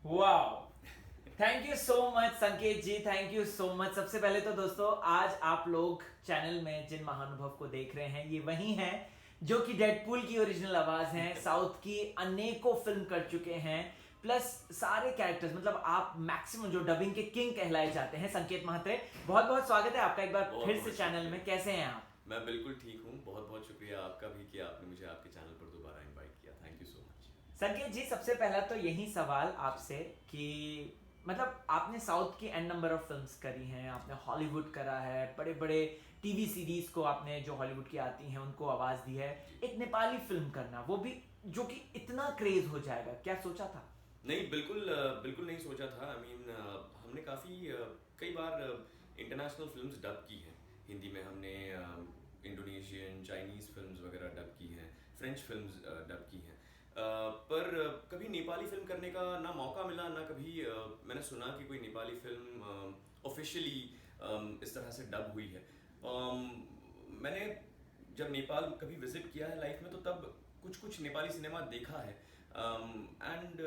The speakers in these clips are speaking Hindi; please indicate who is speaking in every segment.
Speaker 1: Wow, thank you so much संकेत जी, थैंक यू सो मच। सबसे पहले तो दोस्तों, आज आप लोग चैनल में जिन महानुभव को देख रहे हैं ये वही हैं जो कि डेडपूल की ओरिजिनल आवाज हैं, साउथ की अनेकों फिल्म कर चुके हैं, प्लस सारे कैरेक्टर्स, मतलब आप मैक्सिमम जो डबिंग के किंग कहलाए जाते हैं, संकेत महात्रे। बहुत बहुत स्वागत है आपका एक बार
Speaker 2: बहुत
Speaker 1: फिर से
Speaker 2: बहुत
Speaker 1: चैनल में।
Speaker 2: शुक्रिया।
Speaker 1: कैसे हैं आप?
Speaker 2: मैं बिल्कुल ठीक हूँ। बहुत बहुत शुक्रिया आपका भी कि आपने मुझे आपके चैनल पर दोबारा इनवाइट किया। Thank you so much.
Speaker 1: संकेत जी, सबसे पहला तो यही सवाल आपसे कि मतलब आपने साउथ की एन नंबर ऑफ फिल्म्स करी हैं, आपने हॉलीवुड करा है, बड़े बड़े टीवी सीरीज को आपने जो हॉलीवुड की आती हैं उनको आवाज दी है।
Speaker 2: जी।
Speaker 1: एक नेपाली फिल्म करना, वो भी जो कि इतना क्रेज हो जाएगा, क्या सोचा था?
Speaker 2: नहीं, बिल्कुल बिल्कुल नहीं सोचा था। आई मीन हमने काफ़ी कई बार इंटरनेशनल फिल्म्स डब की हैं। हिंदी में हमने इंडोनेशियन चाइनीज़ फिल्म्स वगैरह डब की हैं, फ्रेंच फिल्म्स डब की हैं। पर कभी नेपाली फिल्म करने का ना मौका मिला, ना कभी मैंने सुना कि कोई नेपाली फिल्म ऑफिशियली इस तरह से डब हुई है। मैंने जब नेपाल कभी विजिट किया है लाइफ में, तो तब कुछ कुछ नेपाली सिनेमा देखा है। एंड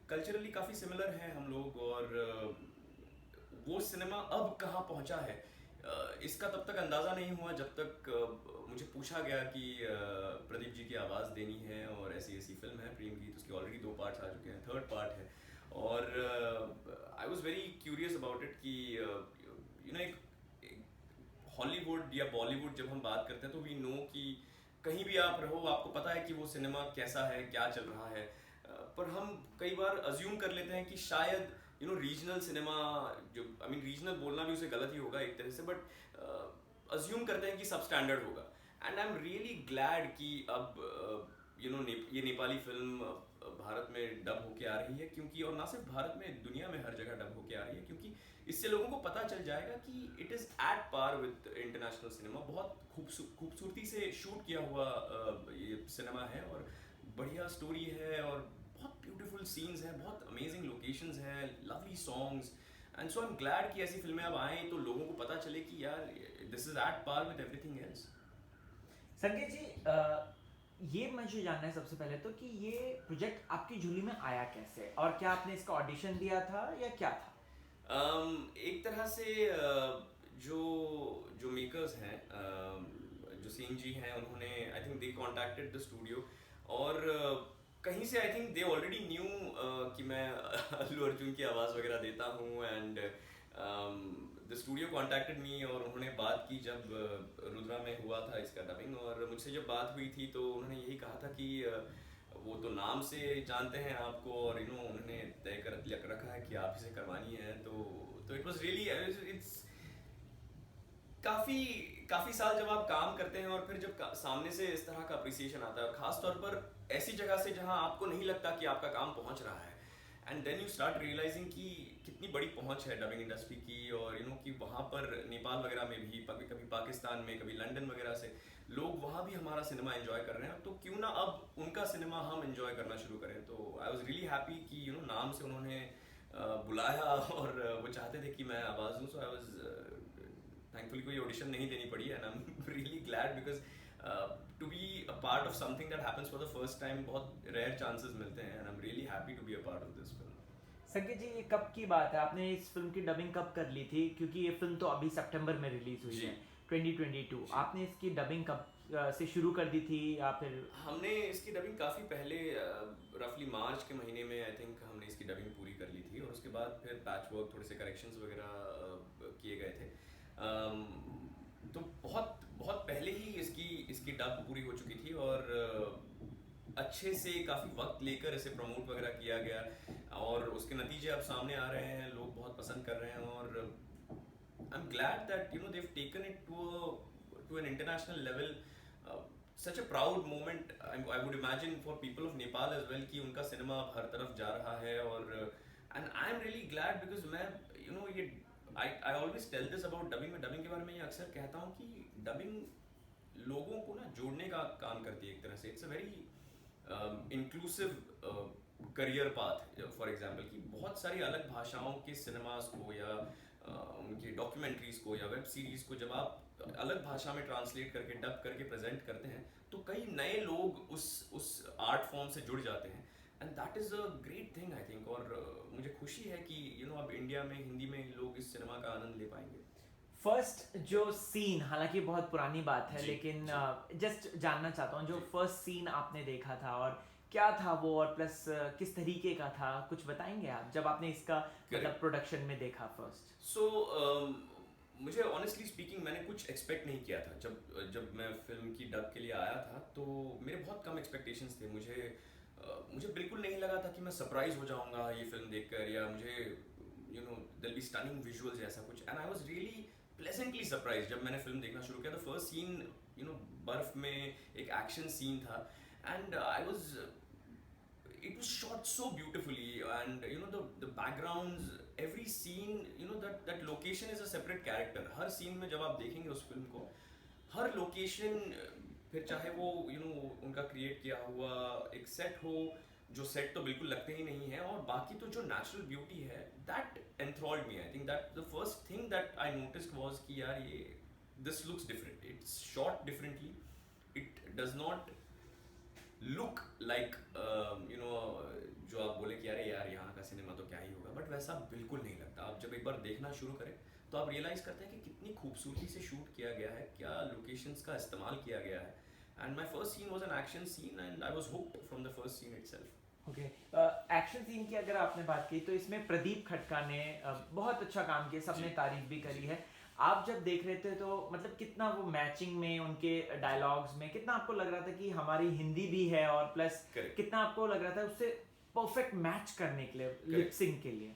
Speaker 2: कल्चरली काफ़ी सिमिलर हैं हम लोग, और वो सिनेमा अब कहाँ पहुँचा है इसका तब तक अंदाज़ा नहीं हुआ जब तक मुझे पूछा गया कि प्रदीप जी की आवाज़ देनी है और ऐसी ऐसी फिल्म है प्रेम गीत, उसके ऑलरेडी 2 पार्ट्स आ चुके हैं, थर्ड पार्ट है। और I was very curious about it कि यू नो एक हॉलीवुड या बॉलीवुड जब हम बात करते हैं तो वी नो कि कहीं भी आप रहो आपको पता है कि वो सिनेमा कैसा है, क्या चल रहा है। पर हम कई बार अज्यूम कर लेते हैं कि शायद रीजनल सिनेमा, जो आई मीन रीजनल बोलना भी उसे गलत ही होगा एक तरह से, बट अज्यूम करते हैं कि सब स्टैंडर्ड होगा। And I am really glad कि अब ये नेपाली फिल्म भारत में डब होके आ रही है, क्योंकि और ना सिर्फ भारत में, दुनिया में हर जगह डब होके आ रही है, क्योंकि इससे लोगों को पता चल जाएगा कि it is at par with international cinema. बहुत खूबसूरती से शूट किया हुआ ये सिनेमा है, और बढ़िया स्टोरी है, और बहुत ब्यूटीफुल सीन्स हैं, बहुत अमेजिंग लोकेशंस हैं, lovely songs. And so I am glad कि ऐसी फिल्में अब आएँ तो लोगों को पता चले कि यार this is at par with everything else.
Speaker 1: Sanket ji, ये मुझे जानना है सबसे पहले तो कि ये प्रोजेक्ट आपकी झोली में आया कैसे, और क्या आपने इसका ऑडिशन दिया था या क्या था?
Speaker 2: एक तरह से जो जो मेकर्स हैं, जो सिंह जी हैं, उन्होंने I think they contacted the studio, और कहीं से I think they already knew कि मैं अल्लू अर्जुन की आवाज़ वगैरह देता हूँ। एंड द स्टूडियो कॉन्टैक्टेड मी, और उन्होंने बात की जब रुद्रा में हुआ था इसका डबिंग, और मुझसे जब बात हुई थी तो उन्होंने यही कहा था कि वो तो नाम से जानते हैं आपको, और उन्होंने तय कर रखा है कि आप इसे करवानी है। तो इट वाज रियली, इट्स काफ़ी काफ़ी साल जब आप काम करते हैं और फिर जब सामने से इस तरह का अप्रिसिएशन आता है, और ख़ास तौर पर ऐसी जगह से जहां आपको नहीं लगता कि आपका काम पहुंच रहा है, and then you start realising कि कितनी बड़ी पहुंच है डबिंग इंडस्ट्री की, और कि वहाँ पर नेपाल वगैरह में भी, कभी कभी पाकिस्तान में, कभी लंदन वगैरह से लोग वहाँ भी हमारा सिनेमा एंजॉय कर रहे हैं, तो क्यों ना अब उनका सिनेमा हम एंजॉय करना शुरू करें। तो आई वॉज रियली हैप्पी कि नाम से उन्होंने बुलाया, और वो चाहते थे कि मैं आवाज़ दूँ। सो आई वॉज थैंकफुली कोई ऑडिशन नहीं देनी पड़ी, and I am really glad because to be a part of something that happens for the first time बहुत रेयर चांसेस मिलते हैं, and I am really happy to be a part of this film.
Speaker 1: Sanket ji, ये कब की बात है? आपने इस फिल्म की डबिंग कब कर ली थी? क्योंकि ये फिल्म तो अभी सितंबर में रिलीज हुई
Speaker 2: जी।
Speaker 1: है, 2022।
Speaker 2: जी।
Speaker 1: आपने इसकी डबिंग कब से शुरू कर दी थी, या फिर?
Speaker 2: हमने इसकी डबिंग काफ़ी पहले, रफली मार्च के महीने में आई थिंक हमने इसकी डबिंग पूरी कर ली थी, और उसके बाद फिर पैच वर्क, थोड़े से करेक्शंस वगैरह किए गए थे। तो बहुत बहुत पहले ही इसकी इसकी डब पूरी हो चुकी थी, और अच्छे से काफ़ी वक्त लेकर इसे प्रमोट वगैरह किया गया, और उसके नतीजे अब सामने आ रहे हैं, लोग बहुत पसंद कर रहे हैं, और I am glad that they've taken it to an international level. Such a proud moment, I would imagine, for people of Nepal as well, कि उनका सिनेमा अब हर तरफ जा रहा है, और and I am really glad because मैं ये I always tell this about dubbing. मैं डबिंग के बारे में ये अक्सर कहता हूँ कि डबिंग लोगों को ना जोड़ने का काम करती है एक तरह से। It's a very inclusive career path. For example कि बहुत सारी अलग भाषाओं के सिनेमास को, या उनकी डॉक्यूमेंट्रीज को, या वेब सीरीज को जब आप अलग भाषा में ट्रांसलेट करके, डब करके प्रेजेंट करते हैं, तो कई नए लोग उस आर्ट फॉर्म से जुड़ जाते हैं। And that is a great thing I think. और मुझे खुशी है कि अब इंडिया में हिंदी में लोग इस सिनेमा का आनंद ले पाएंगे।
Speaker 1: फर्स्ट जो सीन, हालांकि बहुत पुरानी बात है,
Speaker 2: जी
Speaker 1: लेकिन
Speaker 2: जी
Speaker 1: जस्ट जानना चाहता हूँ जो
Speaker 2: जी।
Speaker 1: फर्स्ट सीन आपने देखा था और क्या था वो, और प्लस किस तरीके का था, कुछ बताएंगे आप जब आपने इसका मतलब
Speaker 2: करेक्ट।
Speaker 1: प्रोडक्शन में देखा फर्स्ट?
Speaker 2: सो मुझे ऑनेस्टली स्पीकिंग मैंने कुछ एक्सपेक्ट नहीं किया था जब जब मैं फिल्म की डब के लिए आया था। तो मेरे बहुत कम एक्सपेक्टेशंस थे। मुझे बिल्कुल नहीं लगा था कि मैं सरप्राइज हो जाऊंगा ये फिल्म देखकर, या मुझे देयर बी स्टनिंग विजुअल्स ऐसा कुछ। And I was really pleasantly surprise जब मैंने फिल्म देखना शुरू किया। द फर्स्ट सीन बर्फ में एक एक्शन सीन था, and I was it was shot so beautifully, and the backgrounds, every scene, that location is a separate character. Her scene में जब आप देखेंगे उस फिल्म को, हर लोकेशन, फिर चाहे वो उनका क्रिएट किया हुआ एक सेट हो, जो सेट तो बिल्कुल लगते ही नहीं है, और बाकी तो जो नेचुरल ब्यूटी है, that enthralled me. I think that the first thing that I noticed was कि यार ये this looks different, it's shot differently, it does not look like जो आप बोले कि अरे यार यहाँ का सिनेमा तो क्या ही होगा, बट वैसा बिल्कुल नहीं लगता। आप जब एक बार देखना शुरू करें तो आप रियलाइज करते हैं कि कितनी खूबसूरती से शूट किया गया है, क्या लोकेशंस का इस्तेमाल किया गया है। And my first scene was an action scene, and I was hooked from the first scene itself.
Speaker 1: Okay, action scene की अगर आपने बात की तो इसमें प्रदीप खटका ने बहुत अच्छा काम किया, सबने
Speaker 2: जी
Speaker 1: तारीफ भी करी है। आप जब देख रहे थे तो मतलब कितना वो मैचिंग में, उनके डायलॉग्स में कितना आपको लग रहा था कि हमारी हिंदी भी है, और प्लस
Speaker 2: करेक्ट
Speaker 1: कितना आपको लग रहा था उससे परफेक्ट मैच करने के लिए, लिप सिंक के लिए?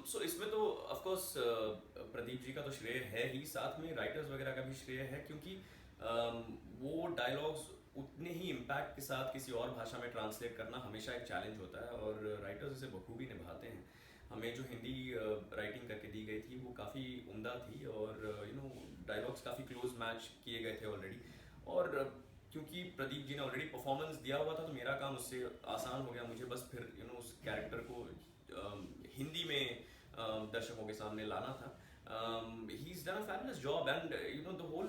Speaker 2: सो इसमें तो ऑफ कोर्स प्रदीप जी का तो श्रेय है ही, साथ में राइटर्स वगैरह का भी श्रेय है, क्योंकि वो डायलॉग्स उतने ही इम्पैक्ट के साथ किसी और भाषा में ट्रांसलेट करना हमेशा एक चैलेंज होता है, और राइटर्स इसे बखूबी निभाते हैं। हमें जो हिंदी राइटिंग करके दी गई थी वो काफ़ी उम्दा थी, और डायलॉग्स काफ़ी क्लोज मैच किए गए थे ऑलरेडी। और क्योंकि प्रदीप जी ने ऑलरेडी परफॉर्मेंस दिया हुआ था, तो मेरा काम उससे आसान हो गया। मुझे बस फिर उस कैरेक्टर को हिंदी में दर्शकों के सामने लाना था। He is done a fabulous job, and the whole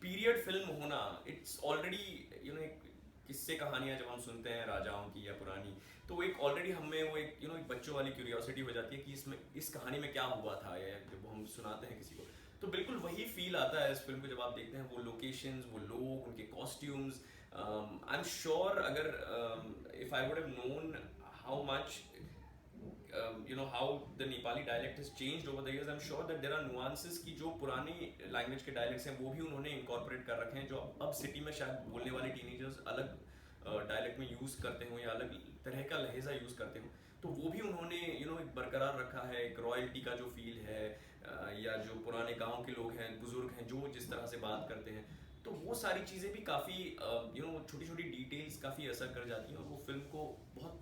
Speaker 2: period film होना, इट्स ऑलरेडी एक किस्से कहानियां जब हम सुनते हैं राजाओं की या पुरानी, तो एक ऑलरेडी हमें वो एक एक बच्चों वाली क्यूरियोसिटी हो जाती है कि इसमें इस कहानी में क्या हुआ था, या जब हम सुनाते हैं किसी को, तो बिल्कुल वही फील आता है इस फिल्म को जब आप देखते हैं। वो लोकेशंस, वो लोग, उनके कॉस्ट्यूम्स, आई एम श्योर अगर if I would have known how much how the Nepali dialect has changed over the years, I'm sure that there are nuances कि जो पुरानी लैंग्वेज के डायलेक्ट्स हैं वो भी उन्होंने इनकॉर्पोरेट कर रखे हैं, जो अब सिटी में शायद बोलने वाले टीनेजर्स अलग डायलेक्ट में यूज़ करते हों या अलग तरह का लहजा यूज़ करते हों, तो वो भी उन्होंने एक बरकरार रखा है। एक रॉयल्टी का जो फील है, या जो पुराने गांव के लोग हैं, बुजुर्ग हैं, जो जिस तरह से बात करते हैं, तो वो सारी चीज़ें भी काफ़ी छोटी छोटी डिटेल्स काफ़ी असर कर जाती हैं, और वो फिल्म को बहुत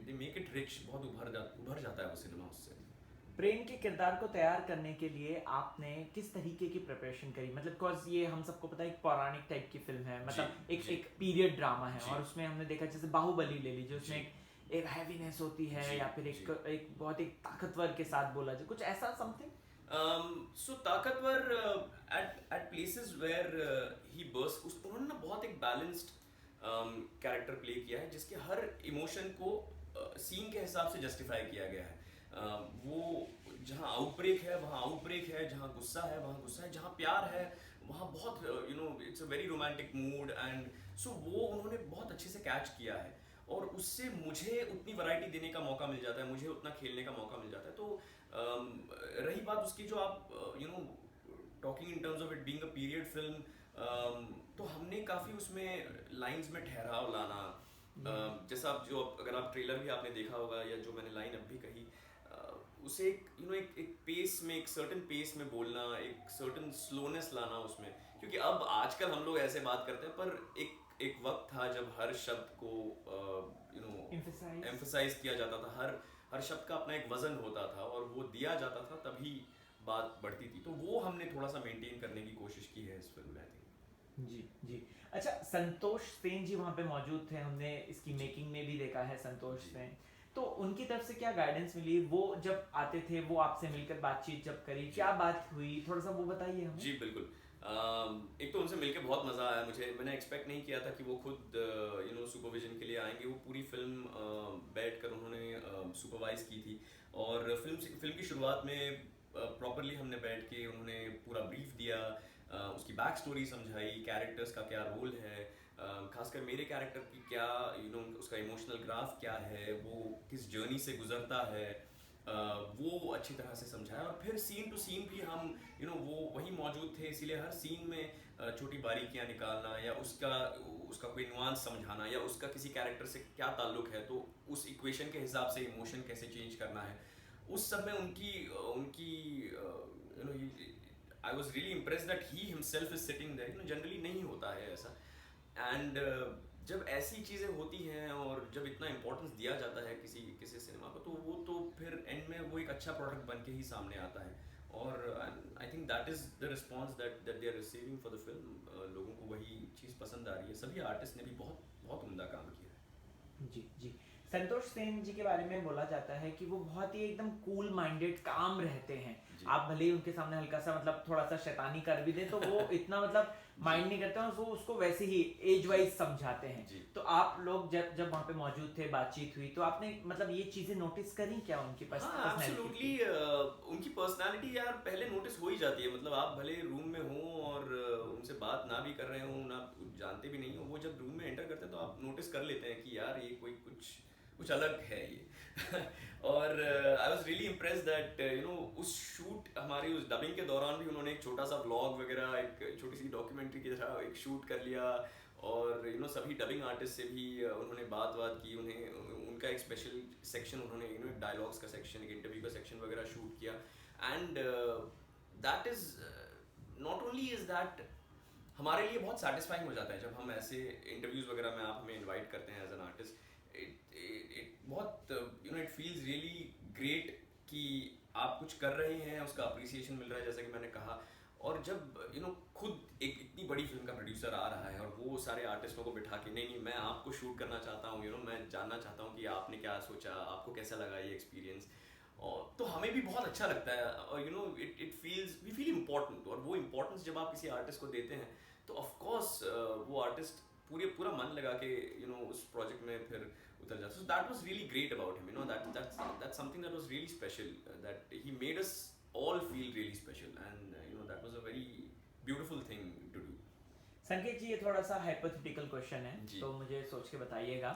Speaker 2: दे मेक इट रिच, बहुत उभर जाता है वो सिनेमा उससे।
Speaker 1: प्रेम के किरदार को तैयार करने के लिए आपने किस तरीके की प्रिपरेशन करी? मतलब बिकॉज ये हम सबको पता है एक पौराणिक टाइप की फिल्म है, मतलब एक
Speaker 2: जी
Speaker 1: एक पीरियड ड्रामा है,
Speaker 2: जी
Speaker 1: और उसमें हमने देखा जैसे बाहुबली ले लीजिए, उसमें
Speaker 2: जी
Speaker 1: एक हैवीनेस होती है,
Speaker 2: जी
Speaker 1: या फिर
Speaker 2: जी।
Speaker 1: एक बहुत एक ताकतवर के साथ बोला जाए, कुछ ऐसा समथिंग?
Speaker 2: सो ताकतवर at places where he burst, उन्होंने ना बहुत एक बैलेंस्ड कैरेक्टर प्ले किया है, जिसके हर इमोशन को सीन के हिसाब से जस्टिफाई किया गया है। वो जहाँ आउटब्रेक है वहाँ आउटब्रेक है, जहाँ गुस्सा है वहाँ गुस्सा है, जहाँ प्यार है वहाँ बहुत it's a very romantic mood, and so वो उन्होंने बहुत अच्छे से कैच किया है, और उससे मुझे उतनी वैरायटी देने का मौका मिल जाता है, मुझे उतना खेलने का मौका मिल जाता है। तो रही बात उसकी जो आप talking in terms of it being a period film, तो हमने काफ़ी उसमें लाइंस में ठहराव लाना, जैसा आप अगर आप ट्रेलर भी आपने देखा होगा, या जो मैंने लाइन अब भी कही, उसे एक पेस में, एक सर्टन पेस में बोलना, एक सर्टन स्लोनेस लाना उसमें, क्योंकि अब आजकल हम लोग ऐसे बात करते हैं, पर एक वक्त था जब हर शब्द को एम्फसाइज किया जाता था, हर शब्द का अपना एक वजन होता था, और वो दिया जाता था तभी बात बढ़ती थी। तो वो हमने थोड़ा सा मेंटेन करने की कोशिश की है इस फिल्म में, आई थिंक।
Speaker 1: जी जी। अच्छा, संतोष सेन जी वहाँ पे मौजूद थे, हमने इसकी मेकिंग में भी देखा है संतोष सेन, तो उनकी तरफ से क्या गाइडेंस मिली? वो जब आते थे, वो आपसे मिलकर बातचीत जब करी, क्या बात हुई, थोड़ा सा वो बताइए हमें।
Speaker 2: जी बिल्कुल। एक तो उनसे मिलके बहुत मज़ा आया मुझे। मैंने एक्सपेक्ट नहीं किया था कि वो खुद सुपरविजन के लिए आएंगे। वो पूरी फिल्म बैठ कर उन्होंने सुपरवाइज की थी। और फिल्म की शुरुआत में प्रॉपरली हमने बैठ के उन्होंने पूरा ब्रीफ दिया, उसकी बैक स्टोरी समझाई, कैरेक्टर्स का क्या रोल है, खासकर मेरे कैरेक्टर की क्या उसका इमोशनल ग्राफ क्या है, वो किस जर्नी से गुजरता है, वो अच्छी तरह से समझाया। और फिर सीन टू सीन भी हम वो वही मौजूद थे, इसीलिए हर सीन में छोटी बारीकियां निकालना या उसका उसका कोई नुआंस समझाना या उसका किसी कैरेक्टर से क्या ताल्लुक है, तो उस इक्वेशन के हिसाब से इमोशन कैसे चेंज करना है, उस सब में उनकी उनकी I was really impress that he himself is sitting there. Generally नहीं होता है ऐसा। एंड जब ऐसी चीज़ें होती हैं और जब इतना इम्पोर्टेंस दिया जाता है किसी किसी सिनेमा को, तो वो तो फिर एंड में वो एक अच्छा प्रोडक्ट बन के ही सामने आता है। और I think that is the response that they are receiving for the film. लोगों को वही चीज़ पसंद आ रही है। सभी आर्टिस्ट ने भी बहुत बहुत उम्दा काम किया है।
Speaker 1: जी जी। संतोष सेन जी के बारे में बोला जाता है कि वो बहुत ही एकदम कूल माइंडेड काम रहते हैं।
Speaker 2: जी।
Speaker 1: आप भले ही उनके सामने हल्का सा मतलब थोड़ा सा शैतानी कर भी दे तो वो इतना मतलब माइंड नहीं करते हैं, वो उसको वैसे ही एज वाइज समझाते हैं।
Speaker 2: जी।
Speaker 1: तो आप लोग जब जब वहाँ पे मौजूद थे, बातचीत हुई, तो आपने मतलब ये चीजें नोटिस करी क्या उनकी
Speaker 2: हाँ,
Speaker 1: पर्सनालिटी
Speaker 2: एब्सोल्युटली। उनकी पर्सनालिटी यार पहले नोटिस हो ही जाती है। मतलब आप भले रूम में हो और उनसे बात ना भी कर रहे हो, ना जानते भी नहीं हो, वो जब रूम में एंटर करते हैं तो आप नोटिस कर लेते हैं कि यार ये कोई कुछ कुछ अलग है ये। और I was really impressed that उस शूट हमारी उस डबिंग के दौरान भी उन्होंने एक छोटा सा व्लॉग वगैरह, एक छोटी सी डॉक्यूमेंट्री की तरह एक शूट कर लिया। और सभी डबिंग आर्टिस्ट से भी उन्होंने बात की। उन्हें उनका एक स्पेशल सेक्शन उन्होंने डायलॉग्स का सेक्शन, एक इंटरव्यू का सेक्शन वगैरह शूट किया। And that is not only is that हमारे लिए बहुत सेटिस्फाइंग हो जाता है जब हम ऐसे इंटरव्यूज वगैरह में आप हमें इनवाइट करते हैं एज एन आर्टिस्ट। इट बहुत इट फील्स रियली ग्रेट कि आप कुछ कर रहे हैं, उसका अप्रिसिएशन मिल रहा है, जैसा कि मैंने कहा। और जब खुद एक इतनी बड़ी फिल्म का प्रोड्यूसर आ रहा है और वो सारे आर्टिस्टों को बिठा के नहीं मैं आपको शूट करना चाहता हूँ, मैं जानना चाहता हूँ कि आपने क्या सोचा, आपको कैसा लगा ये एक्सपीरियंस, और तो हमें भी बहुत अच्छा लगता है। और it feels we feel important. और वो इम्पोर्टेंस जब आप किसी आर्टिस्ट को देते हैं तो ऑफ कोर्स वो आर्टिस्ट पूरा मन लगा के उस प्रोजेक्ट में फिर उतर जाता है। So that was really great about him. that's something that was really special, that he made us all feel really special, and that was a very beautiful thing to do.
Speaker 1: संकेत जी, ये थोड़ा सा हाइपोथेटिकल क्वेश्चन है
Speaker 2: जी।
Speaker 1: तो मुझे सोच के बताइएगा।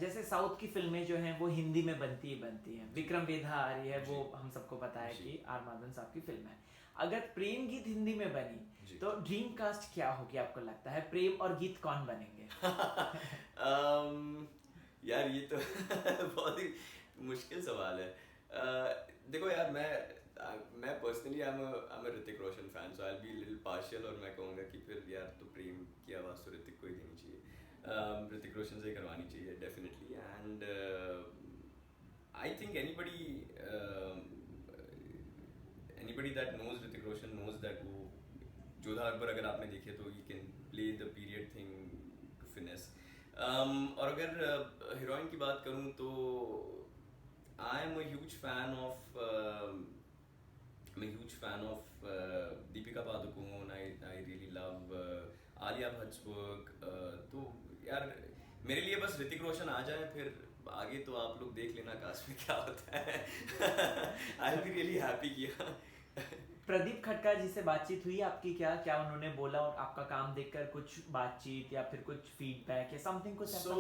Speaker 1: जैसे साउथ की फिल्में जो हैं वो हिंदी में बनती ही बनती हैं। विक्रम वेधा आ रही है, वो हम सबको पता है
Speaker 2: जी।
Speaker 1: कि आर माधवन साहब की फिल्म है। अगर प्रेम गीत हिंदी में बनी
Speaker 2: जी।
Speaker 1: तो ड्रीम कास्ट क्या होगी आपको लगता है? प्रेम और गीत कौन बनेंगे?
Speaker 2: यार ये तो बहुत ही मुश्किल सवाल है। देखो यार, मैं personally I am a Hrithik Roshan fan, so I will be little partial और मैं कहूँगा कि फिर यार तो प्रेम की आवाज़ तो ऋतिक को ही देनी चाहिए, ऋतिक रोशन से ही करवानी चाहिए definitely. And I think anybody that knows Hrithik Roshan knows that वो जोधा अकबर अगर आपने देखे तो you can play the period thing to finesse. और अगर हीरोइन की बात करूँ तो I am a huge fan of Deepika Padukone. I really love Alia Bhatt's work. तो यार मेरे लिए बस ऋतिक रोशन आ जाए, फिर आगे तो आप लोग देख लेना कास्ट में क्या होता है। I will be really happy किया।
Speaker 1: प्रदीप खटका जी से बातचीत हुई आपकी? क्या उन्होंने बोला? और आपका काम देखकर कुछ बातचीत या फिर कुछ फीडबैक या समथिंग कुछ ऐसा?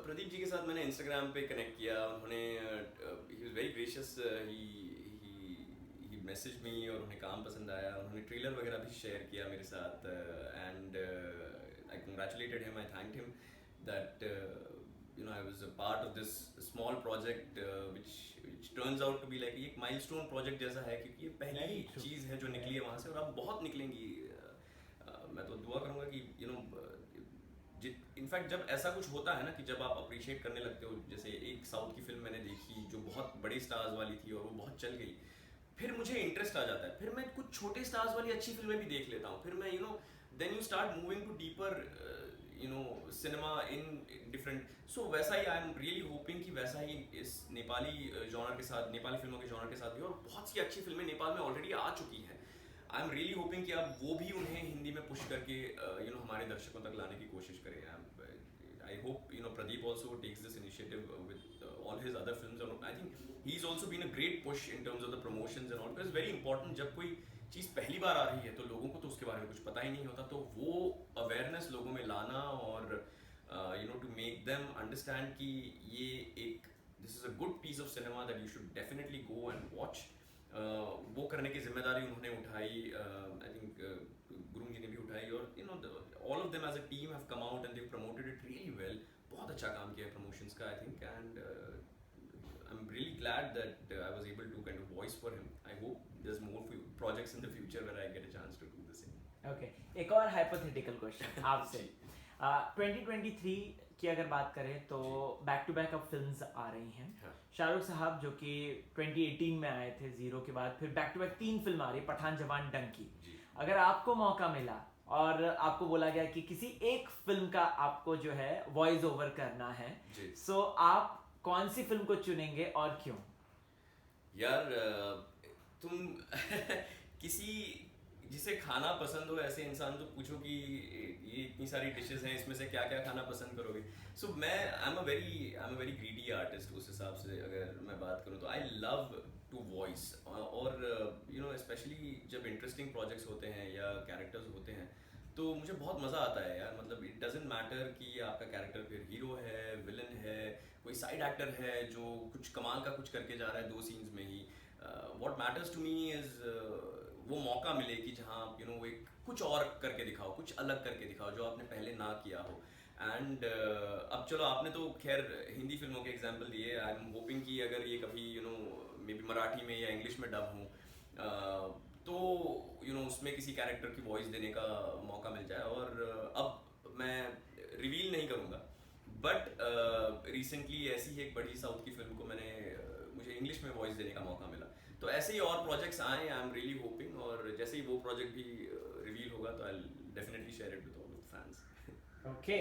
Speaker 2: प्रदीप जी के साथ मैंने इंस्टाग्राम पे कनेक्ट किया। उन्होंने he was very gracious, he message me और उन्हें काम पसंद आया। उन्होंने ट्रेलर वगैरह भी शेयर किया मेरे साथ। And I congratulated him, I thanked him that I was a part of this small project which turns out to be like एक milestone project जैसा है, क्योंकि ये पहली चीज़ है जो निकली है वहाँ से, और अब बहुत निकलेंगी। मैं तो दुआ करूँगा कि इनफैक्ट जब ऐसा कुछ होता है ना कि जब आप अप्रिशिएट करने लगते हो, जैसे एक साउथ की फिल्म मैंने देखी जो बहुत बड़े स्टार्स वाली थी और वो बहुत चल गई, फिर मुझे इंटरेस्ट आ जाता है, फिर मैं कुछ छोटे स्टार्स वाली अच्छी फिल्में भी देख लेता हूँ। फिर मैं then you start moving to deeper cinema in different. So वैसा ही आई एम रियली होपिंग कि वैसा ही इस नेपाली जॉनर के साथ, नेपाली फिल्मों के जॉनर के साथ भी, और बहुत सी अच्छी फिल्में नेपाल में ऑलरेडी आ चुकी हैं। आई एम रियली होपिंग कि अब वो भी उन्हें हिंदी में पुश करके हमारे दर्शकों तक लाने की कोशिश करें. I hope Pradeep also takes this initiative with all his other films, and I think he's also been a great push in terms of the promotions and all, because it's very important. जब कोई चीज़ पहली बार आ रही है तो लोगों को तो उसके बारे में कुछ पता ही नहीं होता, तो वो अवेयरनेस लोगों में लाना और to make them understand कि ये एक this is a good piece of cinema that you should definitely go and watch. वो करने की जिम्मेदारी उन्होंने उठाई. आई थिंक गुरुंग जी ने भी उठाई, और all of them as a team have come out and they've promoted it really well. बहुत अच्छा काम किया है promotions का, I think, and I'm really glad that I was able to kind of voice for him. I hope there's more projects in the future where I get a chance to do the same.
Speaker 1: Okay, एक और hypothetical question आपसे. 2023 की अगर बात करें तो बैक टू बैक अब फिल्म्स आ रही हैं.
Speaker 2: हाँ.
Speaker 1: शाहरुख साहब जो कि 2018 में आए थे जीरो के बाद, फिर बैक टू बैक 3 फिल्म आ रही, पठान, जवान, डंकी.
Speaker 2: जी.
Speaker 1: अगर आपको मौका मिला और आपको बोला गया कि किसी एक फिल्म का आपको जो है वॉइस ओवर करना है,
Speaker 2: जी.
Speaker 1: सो आप कौन सी फिल्म को चुनेंगे और क्यों?
Speaker 2: यार तुम किसी जिसे खाना पसंद हो ऐसे इंसान तो पूछो कि ये इतनी सारी डिशेस हैं, इसमें से क्या क्या खाना पसंद करोगे. सो मैं I am a very greedy artist. उस हिसाब से अगर मैं बात करूँ तो आई लव टू वॉइस, और स्पेशली जब इंटरेस्टिंग प्रोजेक्ट्स होते हैं या कैरेक्टर्स होते हैं तो मुझे बहुत मज़ा आता है यार. मतलब इट डजेंट मैटर कि आपका कैरेक्टर फिर हीरो है, विलन है, कोई साइड एक्टर है जो कुछ कमाल का कुछ करके जा रहा है 2 सीन्स में ही. What matters to me is वो मौका मिले कि जहाँ वो एक कुछ और करके दिखाओ, कुछ अलग करके दिखाओ जो आपने पहले ना किया हो. एंड अब चलो आपने तो खैर हिंदी फिल्मों के एग्जांपल दिए. आई एम होपिंग कि अगर ये कभी मे बी मराठी में या इंग्लिश में डब हो तो उसमें किसी कैरेक्टर की वॉइस देने का मौका मिल जाए. और अब मैं रिवील नहीं करूँगा, बट रिसेंटली ऐसी ही एक बड़ी साउथ की फिल्म को मुझे इंग्लिश में वॉइस देने का मौका मिला. तो ऐसे ही और प्रोजेक्ट्स आए. आई एम रियली होपिंग, और जैसे ही वो प्रोजेक्ट भी रिवील होगा तो I will definitely share it with all the fans.
Speaker 1: Okay.